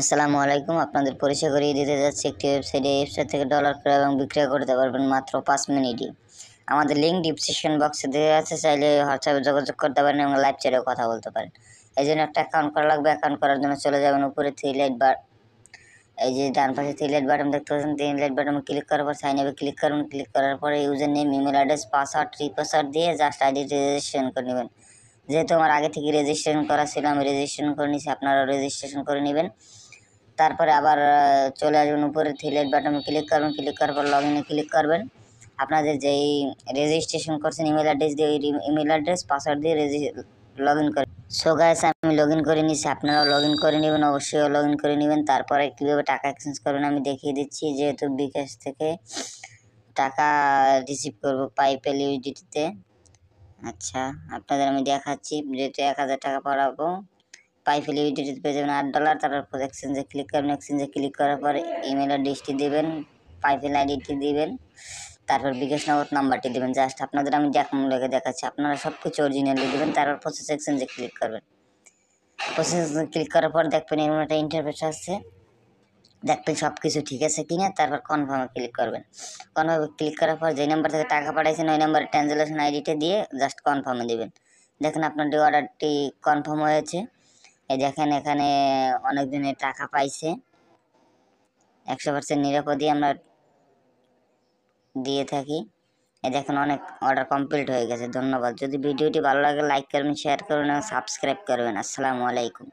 আসসালামু আলাইকুম। আপনাদের পরিচয় করিয়ে দিতে যাচ্ছি একটি ওয়েবসাইটে। এই ওয়েবসাইট থেকে ডলার ক্রয় এবং বিক্রয় করতে পারবেন মাত্র 5 মিনিটই। আমাদের লিঙ্ক ডিসক্রিপশন বক্সে দেওয়া আছে, চাইলে হোয়াটসঅ্যাপে যোগাযোগ করতে পারেন এবং লাইভ চ্যাটেও কথা বলতে পারেন। এই জন্য একটা অ্যাকাউন্ট করা লাগবে। অ্যাকাউন্ট করার জন্য চলে যাবেন উপরে থ্রি লাইট বার, এই যে ডান পাশে থ্রি লাইট বাটন দেখতে পাচ্ছেন, থ্রি লাইট বাটনে ক্লিক করার পর সাইন আপে ক্লিক করুন। ক্লিক করার পরে user name, email address, password, re-password দিয়ে জাস্ট আইডি রেজিস্ট্রেশন করে নেবেন। যেহেতু আমার আগে থেকে রেজিস্ট্রেশন করা ছিল, আমি রেজিস্ট্রেশন করে নিয়েছি, আপনারাও রেজিস্ট্রেশন করে নেবেন। তারপরে আবার চলে আসবেন উপরে থ্রি লাইট বাটনে ক্লিক করবেন। ক্লিক করার পর লগ ইনে ক্লিক করবেন। আপনাদের যেই রেজিস্ট্রেশন করছেন ইমেল অ্যাড্রেস দিয়ে, ওই ইমেল অ্যাড্রেস পাসওয়ার্ড দিয়ে লগ ইন করেন। সো গাইস, আমি লগ ইন করে নিয়েছি, আপনারাও লগ ইন করে নেবেন, অবশ্যই লগ ইন করে নেবেন। তারপরে কীভাবে টাকা এক্সচেঞ্জ করবেন আমি দেখিয়ে দিচ্ছি। যেহেতু বিকাশ থেকে টাকা রিসিভ করব পাইপেল ইউডিটিতে, আচ্ছা আপনাদের আমি দেখাচ্ছি। যেহেতু 1000 টাকা পাঠাবো, পাইপেল ইউডিটিতে পেয়ে যাবেন $8। তারপর এক্সচেঞ্জে ক্লিক করবেন। এক্সচেঞ্জে ক্লিক করার পরে ইমেল অ্যাড্রেসটি দেবেন, পাইপেল আইডিটি দিবেন, তারপর বিকাশ নগদ নাম্বারটি দেবেন। জাস্ট আপনাদের আমি লেগে দেখাচ্ছি, আপনারা সব কিছু অরিজিনালি দেবেন। তারপর প্রসেস এক্সচেঞ্জে ক্লিক করবেন। প্রসেস ক্লিক করার পর দেখবেন এরকম একটা ইন্টারফেস আসছে, দেখবেন সব কিছু ঠিক আছে কিনা। তারপর কনফার্মে ক্লিক করবেন। কনফার্মে ক্লিক করার পর যে নাম্বার থেকে টাকা পাঠাইছেন ওই নাম্বারে ট্রানজ্যাকশন আইডিটা দিয়ে জাস্ট কনফার্মে দেবেন। দেখেন আপনার অর্ডারটি কনফার্ম হয়েছে। এই দেখেন এখানে অনেকজনে টাকা পাইছে, 100% নিরাপদই আমরা দিয়ে থাকি। এই দেখেন অনেক অর্ডার কমপ্লিট হয়ে গেছে। ধন্যবাদ। যদি ভিডিওটি ভালো লাগে লাইক করবেন, শেয়ার করবেন এবং সাবস্ক্রাইব করবেন। আসসালামু আলাইকুম।